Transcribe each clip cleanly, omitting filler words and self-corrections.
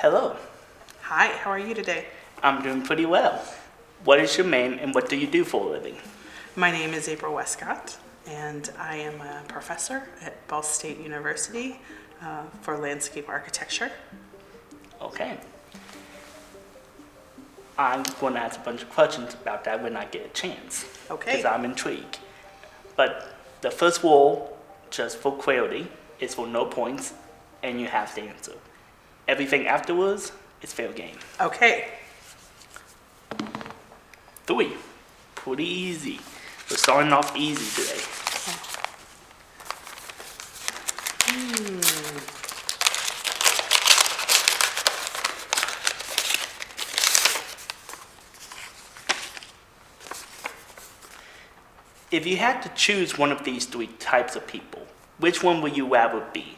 Hello, Hi, how are you today? I'm doing pretty well. What is your name and what do you do for a living? My name is April Westcott, and I am a professor at Ball State University for landscape architecture. Okay. I'm going to ask a bunch of questions about that when I get a chance. Okay. Because I'm intrigued. But the first rule, just for clarity, is for no points, and you have to answer. Everything afterwards is fair game. Okay. 3, pretty easy. We're starting off easy today. If you had to choose one of these 3 types of people, which one would you rather be?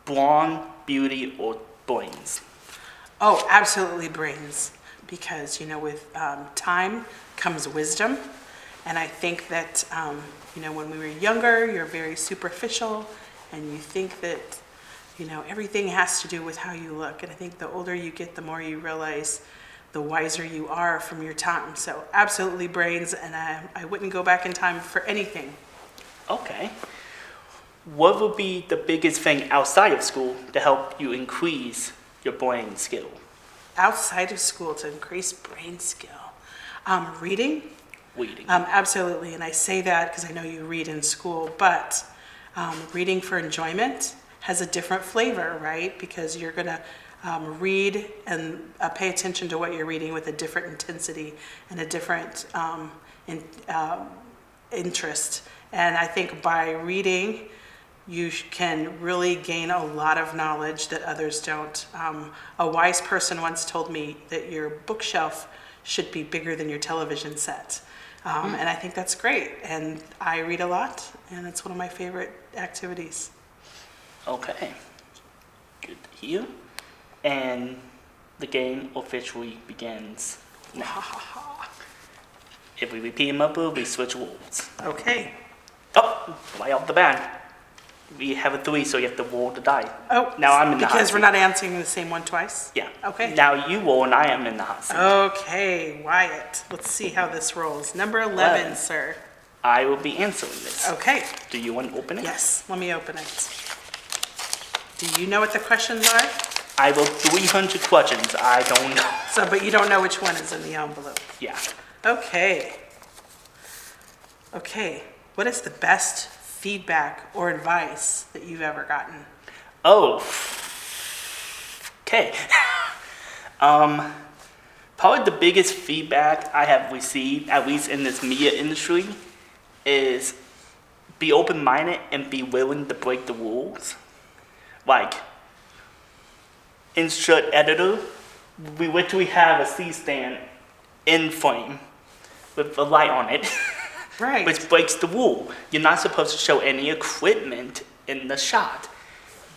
Brawn, beauty, or brains? Oh, absolutely brains, because, with time comes wisdom. And I think that, when we were younger, you're very superficial and you think that, everything has to do with how you look. And I think the older you get, the more you realize the wiser you are from your time. So absolutely brains, and I wouldn't go back in time for anything. Okay. What would be the biggest thing outside of school to help you increase your brain skill? Outside of school to increase brain skill. Reading. Reading. Absolutely, and I say that because I know you read in school, but reading for enjoyment has a different flavor, right? Because you're going to read and pay attention to what you're reading with a different intensity and a different interest. And I think by reading, you can really gain a lot of knowledge that others don't. A wise person once told me that your bookshelf should be bigger than your television set. And I think that's great. And I read a lot, and it's one of my favorite activities. Okay. Good to hear. And the game officially begins now. If we repeat them up, we switch rules. Okay. Oh, right off the bat. We have a 3, so you have to roll the die. Oh, now I'm in the hot because seat. we're not answering the same one twice? Yeah. Okay. Now you roll and I am in the hot seat. Okay, Wyatt. Let's see how this rolls. Number 11, sir. I will be answering this. Okay. Do you want to open it? Yes, let me open it. Do you know what the questions are? I will 300 questions. I don't know. So, but you don't know which one is in the envelope. Yeah. Okay. Okay. What is the best feedback or advice that you've ever gotten? Oh. Okay. Probably the biggest feedback I have received, at least in this media industry, is be open-minded and be willing to break the rules. Like, insert editor, we literally have a C-stand in frame with a light on it. Right. Which breaks the rule. You're not supposed to show any equipment in the shot.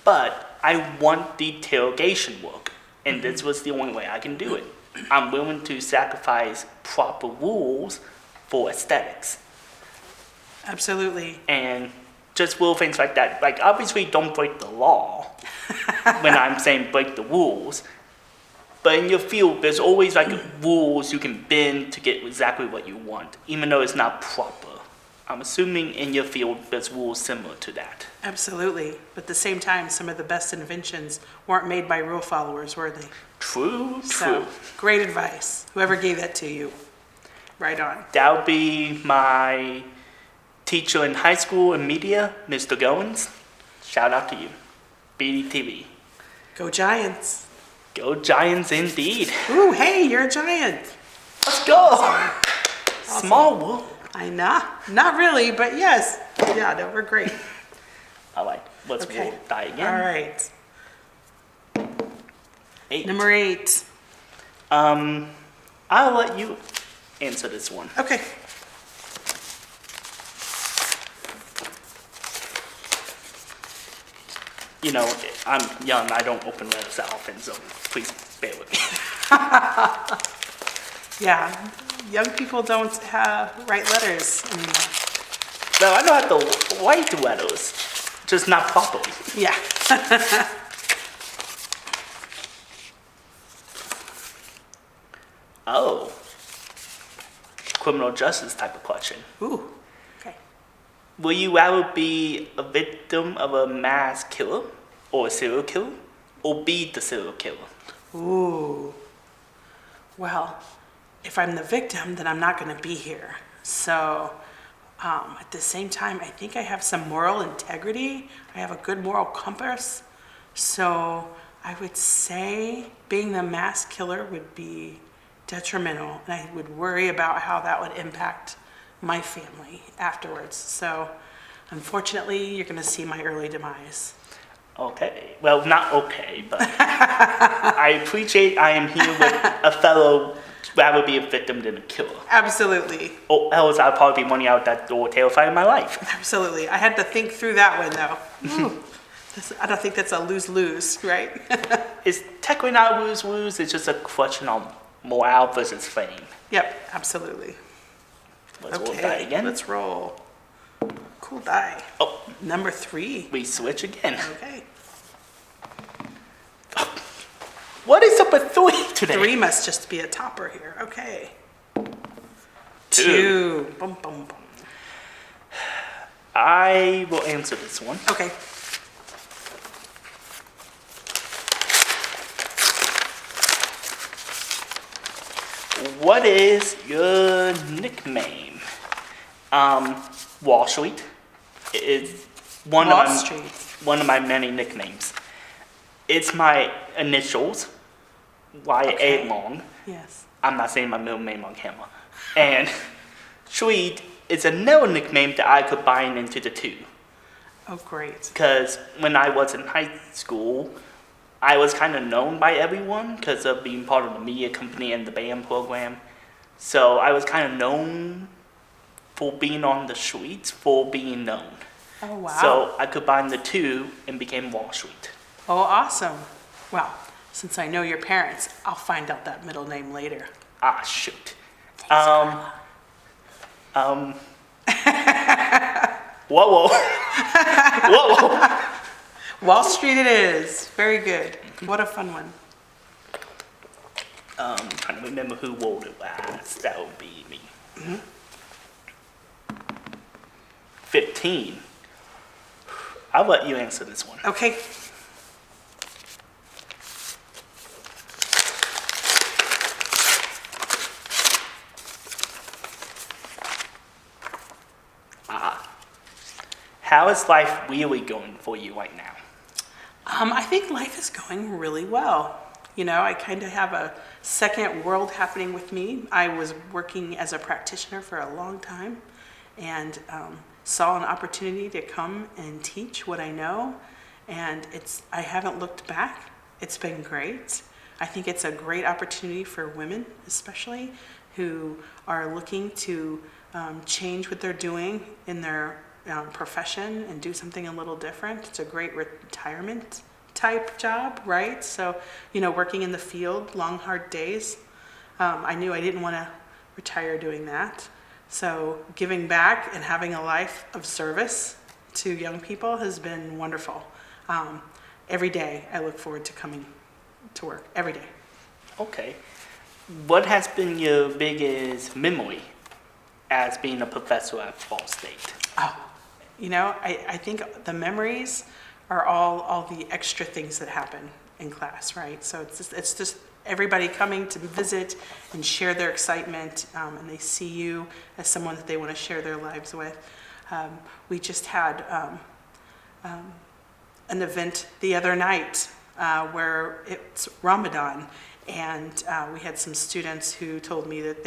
But I want the interrogation work, and this was the only way I can do it. I'm willing to sacrifice proper rules for aesthetics. Absolutely. And just little things like that. Like, obviously, don't break the law when I'm saying break the rules. But in your field, there's always like rules you can bend to get exactly what you want, even though it's not proper. I'm assuming in your field, there's rules similar to that. Absolutely. But at the same time, some of the best inventions weren't made by rule followers, were they? True. So, great advice. Whoever gave that to you. Right on. That would be my teacher in high school in media, Mr. Goins. Shout out to you. BDTV. Go Giants. Go Giants indeed. Ooh, hey, you're a Giant. Let's go. Awesome. Small world. I know. Not really, but yes. Yeah, no, we're great. All right, let's roll die again. All right. 8. Number 8. I'll let you answer this one. Okay. I'm young. I don't open letters that often, so please bear with me. Yeah, young people don't write letters anymore. No, I know how to write letters, just not properly. Yeah. criminal justice type of question. Ooh, okay. Will you rather be a victim of a mass killer or a serial killer, or be the serial killer? Ooh. Well, if I'm the victim, then I'm not going to be here. So, at the same time, I think I have some moral integrity. I have a good moral compass. So, I would say being the mass killer would be detrimental, and I would worry about how that would impact my family afterwards. So, unfortunately, you're going to see my early demise. Okay. Well, not okay, but I appreciate I am here with a fellow rather be a victim than a killer. Absolutely. Or else I'd probably be running out that door terrified of my life. Absolutely. I had to think through that one, though. Ooh. I don't think that's a lose-lose, right? It's technically not lose-lose, it's just a question on morale versus fame. Yep, absolutely. Let's roll die again. Let's roll. Cool die. Oh, Number 3. we switch again. Okay. What is up with 3 today? 3 must just be a topper here. Okay. 2. 2. Boom, boom, boom. I will answer this one. Okay. What is your nickname? Wall Street is Wall Street. one of my many nicknames. It's my initials, YA Okay. long. Yes. I'm not saying my middle name on camera. And Street is another nickname that I combine into the two. Oh, great. Because when I was in high school, I was kind of known by everyone because of being part of the media company and the band program. So I was kind of known for being on the streets, for being known. Oh, wow. So I combined the two and became Wall Street. Oh, awesome. Well, since I know your parents, I'll find out that middle name later. Ah, shoot. Thanks, Whoa, whoa. Whoa, whoa. Wall Street it is. Very good. What a fun one. Trying to remember who rolled it last. That would be me. 15. I'll let you answer this one. Okay. How is life really going for you right now? I think life is going really well. You know, I kind of have a second world happening with me. I was working as a practitioner for a long time and saw an opportunity to come and teach what I know. And I haven't looked back. It's been great. I think it's a great opportunity for women, especially, who are looking to change what they're doing in their profession and do something a little different. It's a great retirement type job, right? So, you know, working in the field, long, hard days. I knew I didn't want to retire doing that. So giving back and having a life of service to young people has been wonderful. Every day I look forward to coming to work, every day. Okay. What has been your biggest memory as being a professor at Ball State? Oh, you know, I think the memories are all the extra things that happen in class, right? So it's just everybody coming to visit and share their excitement, and they see you as someone that they want to share their lives with. We just had an event the other night where it's Ramadan, and we had some students who told me that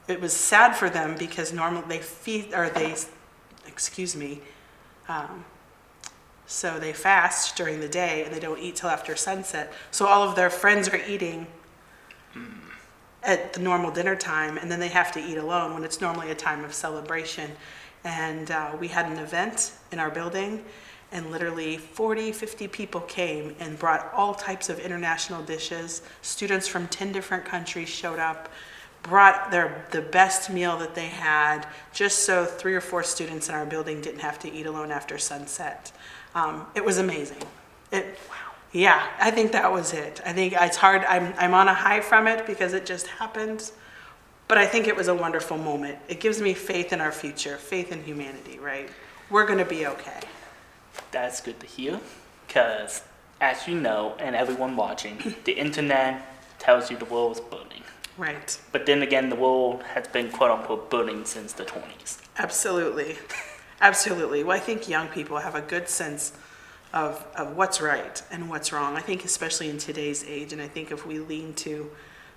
it was sad for them because normally so they fast during the day and they don't eat till after sunset. So all of their friends are eating at the normal dinner time, and then they have to eat alone when it's normally a time of celebration. And we had an event in our building, and literally 40, 50 people came and brought all types of international dishes. Students from 10 different countries showed up, brought the best meal that they had, just so 3 or 4 students in our building didn't have to eat alone after sunset. It was amazing. Yeah, I think that was it. I think it's hard. I'm on a high from it because it just happened But I think it was a wonderful moment. It gives me faith in our future, faith in humanity, right? We're going to be okay. That's good to hear, because as you know, and everyone watching, the internet tells you the world is burning. Right. But then again, the world has been quote unquote burning since the 20s. Absolutely. Absolutely. Well, I think young people have a good sense of what's right and what's wrong. I think especially in today's age, and I think if we lean to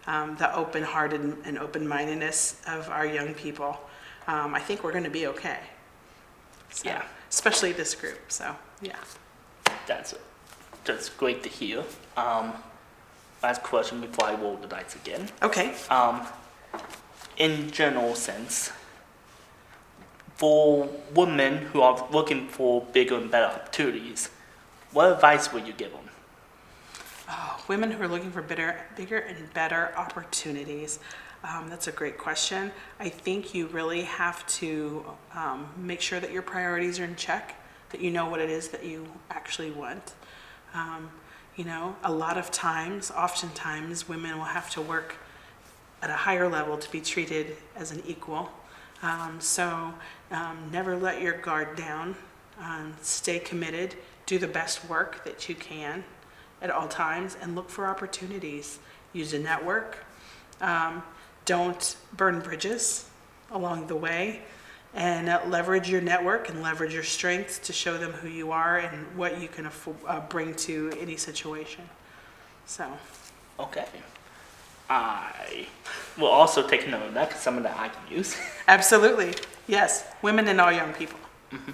the open-hearted and open-mindedness of our young people, I think we're going to be okay. So, Yeah. Especially this group. So, yeah. That's great to hear. Last question before I roll the dice again. Okay. In general sense, for women who are looking for bigger and better opportunities, what advice would you give them? Oh, women who are looking for bigger and better opportunities. That's a great question. I think you really have to make sure that your priorities are in check, that you know what it is that you actually want. A lot of times, oftentimes, women will have to work at a higher level to be treated as an equal. So never let your guard down. Stay committed. Do the best work that you can at all times and look for opportunities. Use a network. Don't burn bridges along the way, and leverage your network and leverage your strengths to show them who you are and what you can bring to any situation. So. Okay. I will also take note of that because some of that I can use. Absolutely. Yes. Women and all young people. Mm-hmm.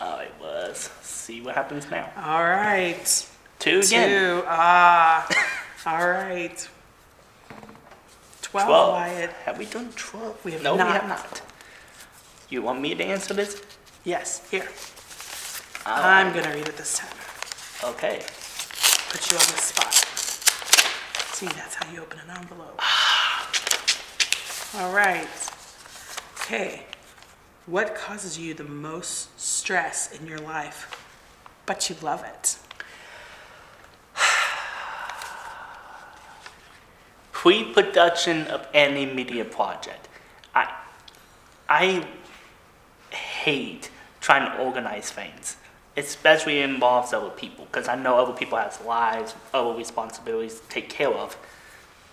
All right, let's see what happens now. All right. 2 again. 2. All right. 12, Wyatt. Have we done 12? We have no, not. we have not. You want me to answer this? Yes. Here. I'm going to read it this time. Okay. Put you on the spot. See, that's how you open an envelope. All right. Okay. What causes you the most stress in your life, but you love it? Pre-production of any media project. I hate trying to organize things, especially involves other people, because I know other people have lives, other responsibilities to take care of,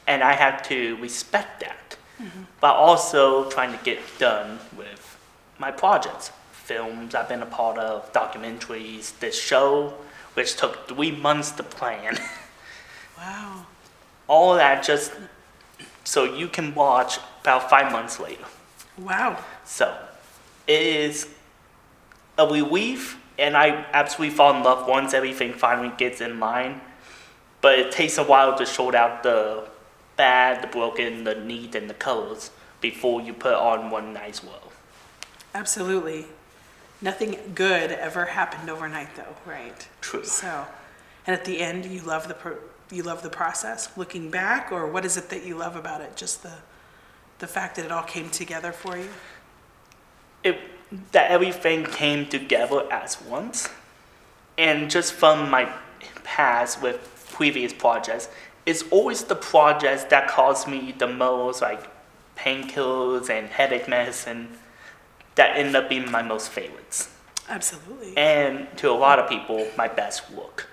and I have to respect that. Mm-hmm. But also trying to get done with my projects, films I've been a part of, documentaries, this show, which took 3 months to plan. Wow. All of that just so you can watch about 5 months later. Wow. So it is a relief, and I absolutely fall in love once everything finally gets in line. But it takes a while to sort out the bad, the broken, the neat, and the colors before you put on one nice world. Absolutely. Nothing good ever happened overnight, though, right? True. So, and at the end, you love the process. Looking back, or what is it that you love about it? Just the fact that it all came together for you. That everything came together as once, and just from my past with previous projects, it's always the projects that cause me the most painkillers and headache medicine that end up being my most favorites. Absolutely. And to a lot of people, my best work.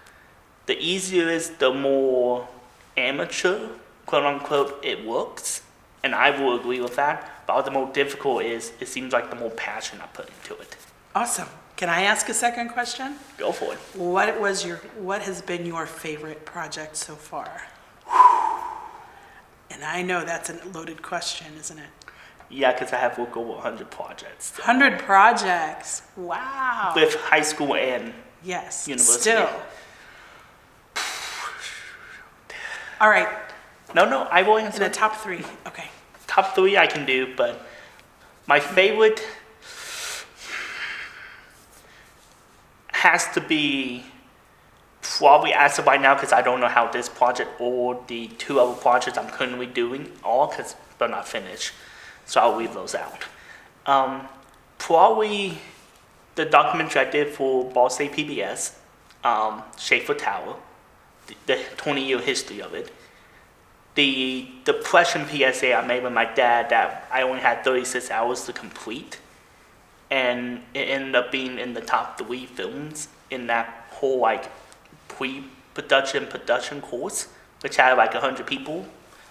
The easier is, the more amateur, quote unquote, it works, and I will agree with that. But the more difficult is, it seems like the more passion I put into it. Awesome. Can I ask a second question? Go for it. What has been your favorite project so far? And I know that's a loaded question, isn't it? Yeah, because I have worked over 100 projects. 100 projects. Wow. With high school and yes, university. Still. All right. No, I will answer. In the top 3. Okay. Top 3 I can do, but my favorite has to be probably as of right now, because I don't know how this project or the 2 other projects I'm currently doing because they're not finished. So I'll leave those out. Probably the documentary I did for Ball State PBS, Schaefer Tower, the 20-year history of it. the depression PSA I made with my dad that I only had 36 hours to complete, and it ended up being in the top 3 films in that whole like production course, which had like 100 people.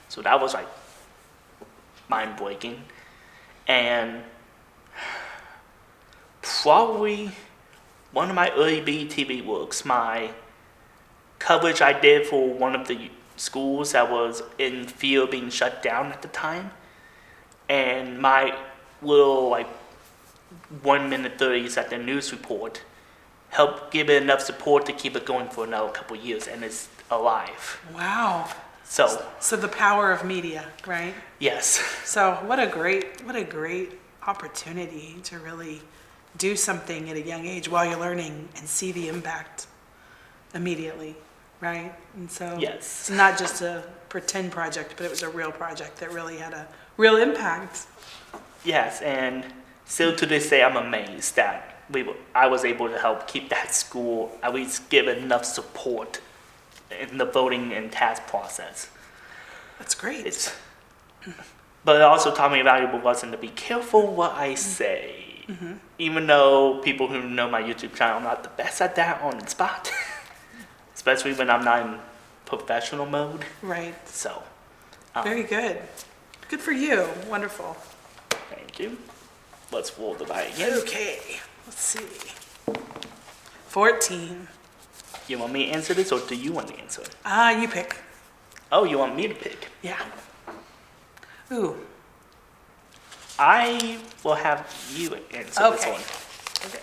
So that was like mind breaking. And probably one of my early BTV works, my coverage I did for one of the schools that was in fear of being shut down at the time, and my little like 1 minute 30s at the news report helped give it enough support to keep it going for another couple of years, and it's alive. Wow. So the power of media, right? Yes. So what a great opportunity to really do something at a young age while you're learning and see the impact immediately, right? And so Yes. It's not just a pretend project, but it was a real project that really had a real impact. Yes, and still to this day I'm amazed that I was able to help keep that school, at least give enough support in the voting and task process. That's great. But it also taught me a valuable lesson to be careful what I say. Even though people who know my YouTube channel, I'm not the best at that on the spot. Especially when I'm not in professional mode. Right. So. Very good. Good for you. Wonderful. Thank you. Let's roll the die again. Okay. Let's see. 14. You want me to answer this, or do you want to answer it? You pick. Oh, you want me to pick? Yeah. Ooh. I will have you answer this one. Okay. Okay.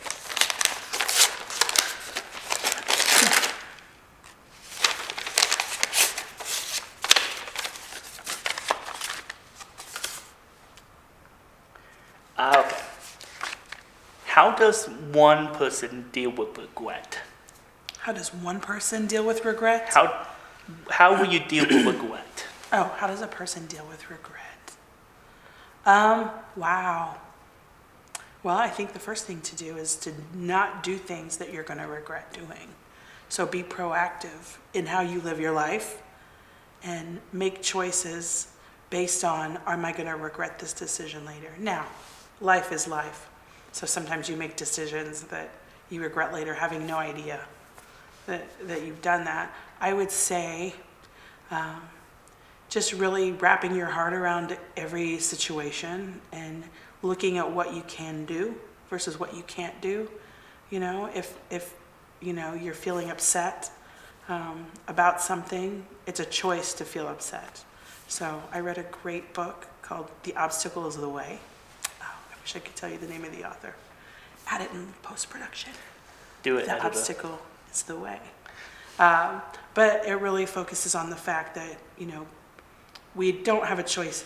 How does one person deal with regret? How does one person deal with regret? How will you deal with regret? Oh, how does a person deal with regret? Wow. Well, I think the first thing to do is to not do things that you're going to regret doing. So be proactive in how you live your life and make choices based on, am I going to regret this decision later? Now, life is life. So sometimes you make decisions that you regret later, having no idea that you've done that. I would say just really wrapping your heart around every situation and looking at what you can do versus what you can't do. You know, if you know you're feeling upset about something, it's a choice to feel upset. So I read a great book called The Obstacle is the Way. Oh, I wish I could tell you the name of the author. Add it in post-production. Do it. The obstacle is the way. But it really focuses on the fact that, you know, we don't have a choice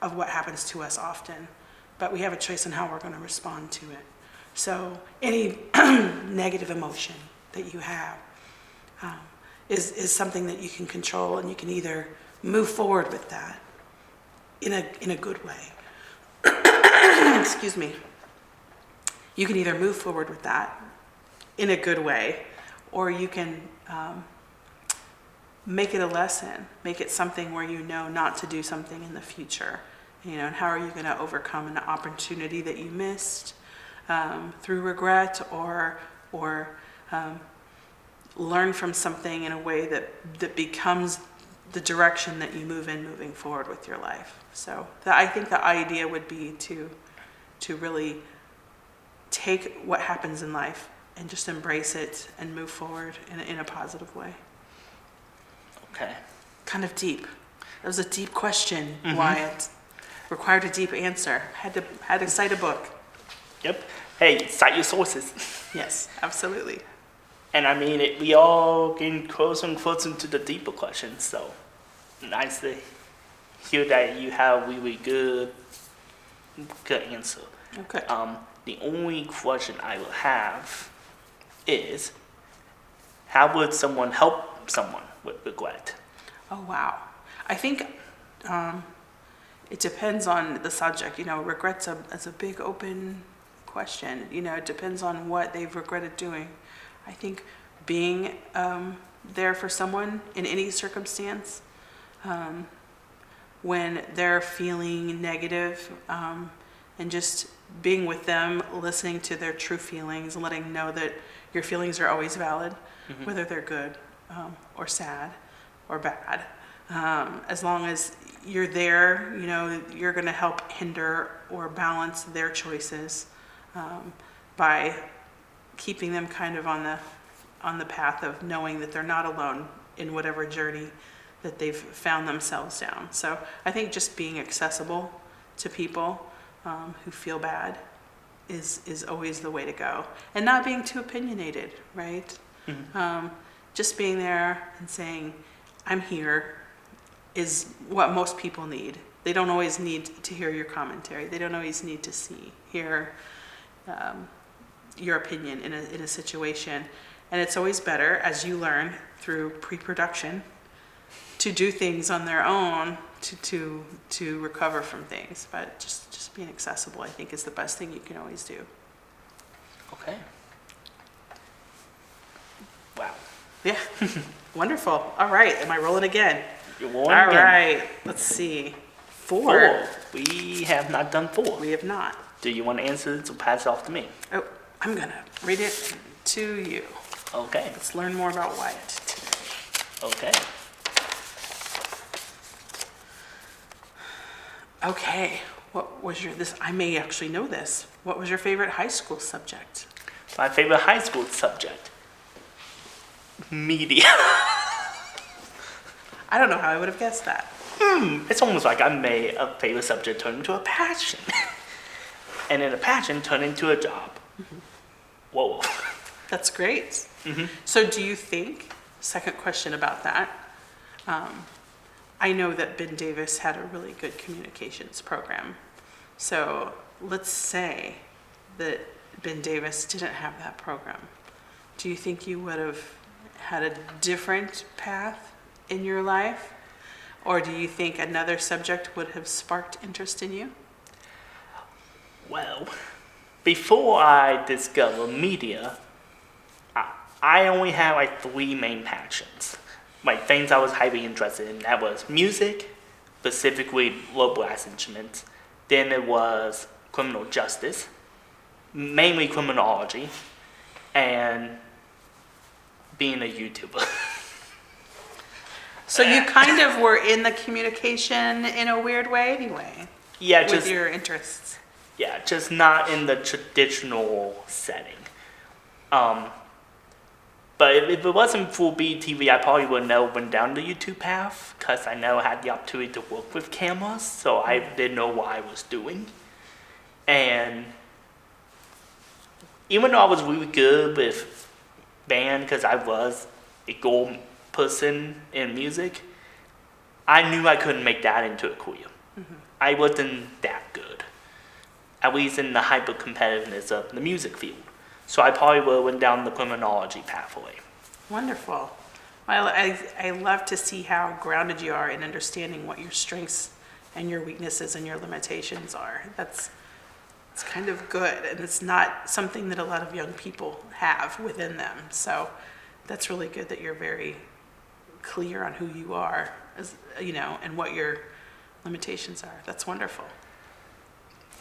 of what happens to us often, but we have a choice on how we're going to respond to it. So any negative emotion that you have is something that you can control, and you can either move forward with that in a good way. Excuse me. You can either move forward with that in a good way, or you can make it a lesson, make it something where you know not to do something in the future. You know, and how are you going to overcome an opportunity that you missed through regret, or learn from something in a way that becomes the direction that you move in moving forward with your life. So I think the idea would be to really take what happens in life and just embrace it and move forward in a positive way. Okay. Kind of deep. That was a deep question, Wyatt. Required a deep answer. Had to cite a book. Yep. Hey, cite your sources. Yes, absolutely. And I mean, we all getting closer and closer to the deeper questions. So nice to hear that you have a really good answer. Okay. The only question I will have is, how would someone help someone with regret? Oh, wow. I think it depends on the subject. You know, regret's a big open question. You know, it depends on what they've regretted doing. I think being there for someone in any circumstance, when they're feeling negative, and just being with them, listening to their true feelings, letting them know that your feelings are always valid, whether they're good or sad or bad. As long as you're there, you're going to help hinder or balance their choices by keeping them kind of on the path of knowing that they're not alone in whatever journey that they've found themselves down. So I think just being accessible to people who feel bad is always the way to go, and not being too opinionated, right? Just being there and saying, I'm here, is what most people need. They don't always need to hear your commentary. They don't always need to hear your opinion in a situation. And it's always better, as you learn through pre-production, to do things on their own to recover from things. But just being accessible, I think, is the best thing you can always do. Okay. Wow. Yeah. Wonderful. All right. Am I rolling again? You're rolling All again. right. Let's see. Four. We have not done 4. We have not. Do you want to answer this or pass it off to me? Oh, I'm going to read it to you. Okay. Let's learn more about Wyatt today. Okay. Okay. What was I may actually know this. What was your favorite high school subject? My favorite high school subject? Media. I don't know how I would have guessed that. It's almost like I made a favorite subject turn into a passion. And then a passion turned into a job. Whoa. That's great. So do you think, second question about that, I know that Ben Davis had a really good communications program. So let's say that Ben Davis didn't have that program. Do you think you would have had a different path in your life? Or do you think another subject would have sparked interest in you? Well, before I discovered media, I only had like 3 main passions. Like things I was highly interested in. That was music, specifically low brass instruments. Then it was criminal justice, mainly criminology, and being a YouTuber. So you kind of were in the communication in a weird way anyway, Yeah, with just your interests. yeah, just not in the traditional setting. But if it wasn't for BTV, I probably would have never went down the YouTube path because I never had the opportunity to work with cameras, so I didn't know what I was doing. And even though I was really good with band because I was a goal person in music, I knew I couldn't make that into a career. I wasn't that good, at least in the hyper competitiveness of the music field. So I probably would have went down the criminology pathway. Wonderful. Well, I love to see how grounded you are in understanding what your strengths and your weaknesses and your limitations are. It's kind of good, and it's not something that a lot of young people have within them. So that's really good that you're very clear on who you are, as and what your limitations are. That's wonderful.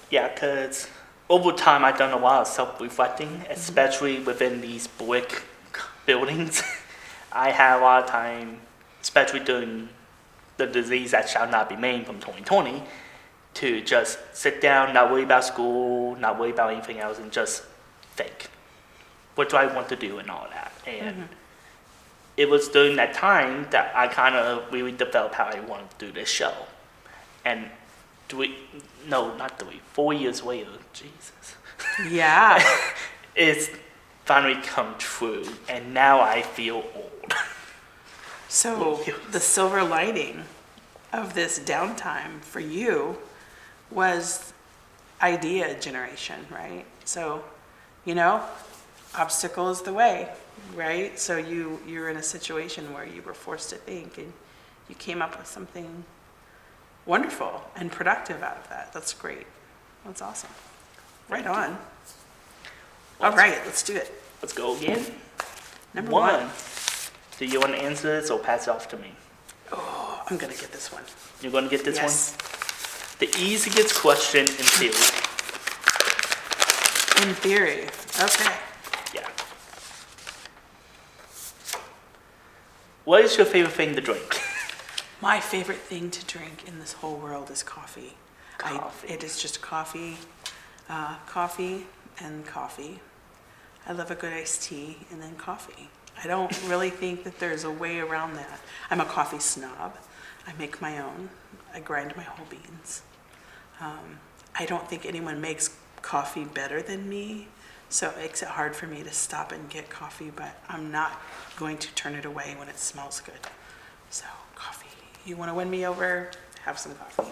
Yeah, because over time I've done a lot of self-reflecting, especially within these brick buildings. I had a lot of time, especially during the disease that shall not be named from 2020, to just sit down, not worry about school, not worry about anything else, and just think, what do I want to do and all that. And it was during that time that I kind of really developed how I wanted to do this show. And 4 years later, Jesus. Yeah. It's finally come true, and now I feel old. So the silver lining of this downtime for you was idea generation, right? So, obstacle is the way, right? So you're in a situation where you were forced to think, and you came up with something wonderful and productive out of that. That's great. That's awesome. Right on. All right, let's do it. Let's go again. Number one. Do you want to answer this or pass it off to me? I'm gonna get this one. You're going to get this Yes. one? The easiest question in theory. In theory. Okay. Yeah. What is your favorite thing to drink? My favorite thing to drink in this whole world is coffee. Coffee. It is just coffee, coffee and coffee. I love a good iced tea and then coffee. I don't really think that there's a way around that. I'm a coffee snob. I make my own. I grind my whole beans. I don't think anyone makes coffee better than me, so it makes it hard for me to stop and get coffee, but I'm not going to turn it away when it smells good. So, coffee. You want to win me over? Have some coffee.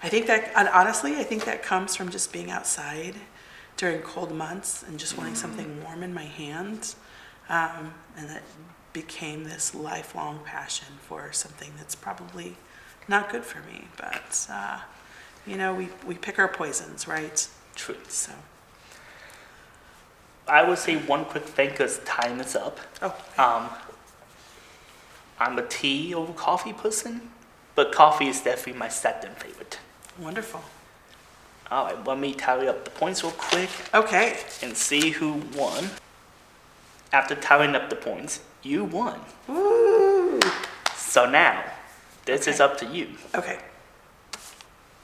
I think that, and honestly, I think that comes from just being outside during cold months and just wanting something warm in my hands. And that became this lifelong passion for something that's probably not good for me. But, we pick our poisons, right? True. So, I would say one quick thing because time is up. oh, I'm a tea over coffee person, but coffee is definitely my second favorite. wonderful. All right, let me tally up the points real quick Okay. and see who won. After tallying up the points, you won. Woo! So now, this is Okay. up to you. Okay.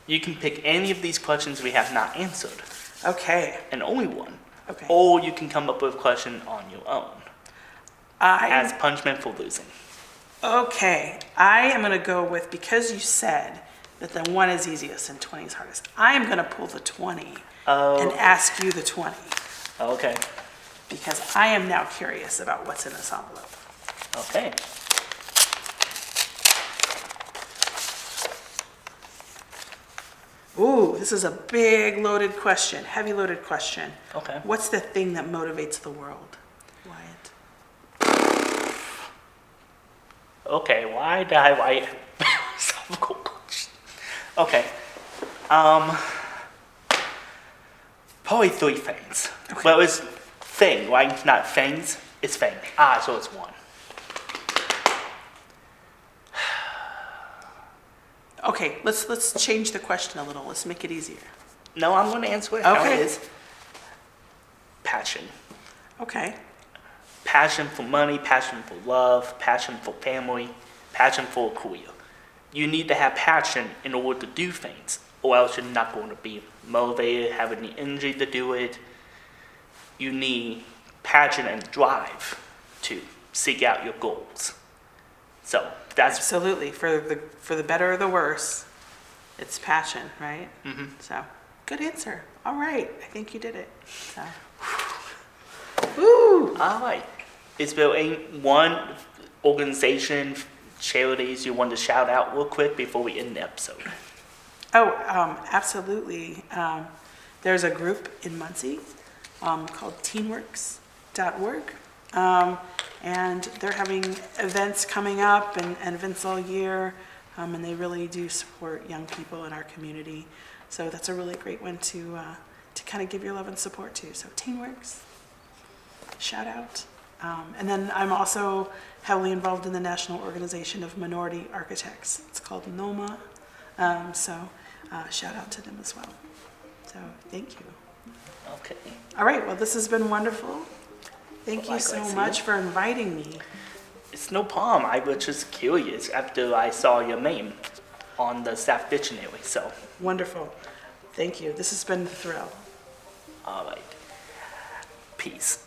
You can pick any of these questions we have not answered, Okay. and only one. Okay. Or you can come up with a question on your own as punishment for losing. Okay, I am going to go with, because you said that the 1 is easiest and 20 is hardest, I am going to pull the 20 and ask you the 20, Okay. because I am now curious about what's in this envelope. Okay. Ooh, this is a big loaded question, heavy loaded question. Okay. What's the thing that motivates the world, Wyatt? Okay, why did I write philosophical question? Okay. Probably 3 things. Okay. Well, it's thing, right? Not things. It's thing. So it's 1. Okay, let's change the question a little. Let's make it easier. No, I'm going to answer it how Okay. it is. Passion. Okay. Passion for money, passion for love, passion for family, passion for a career. You need to have passion in order to do things, or else you're not going to be motivated, have any energy to do it. You need passion and drive to seek out your goals. So that's Absolutely. For the better or the worse, it's passion, right? Mhm. So, good answer. All right. I think you did it. So. Woo! all right. Is there any one organization, charities you want to shout out real quick before we end the episode? Oh, absolutely. There's a group in Muncie called teenworks.org. And they're having events coming up and events all year. And they really do support young people in our community. So that's a really great one to kind of give your love and support to. So Teenworks, shout out. And then I'm also heavily involved in the National Organization of Minority Architects. It's called NOMA. So shout out to them as well. So thank you. Okay. All right, well, this has been wonderful. Thank you Likewise, so Sue. much for inviting me. It's no problem. I was just curious after I saw your name on the staff dictionary. So, Wonderful. Thank you. This has been a thrill. all right. Peace.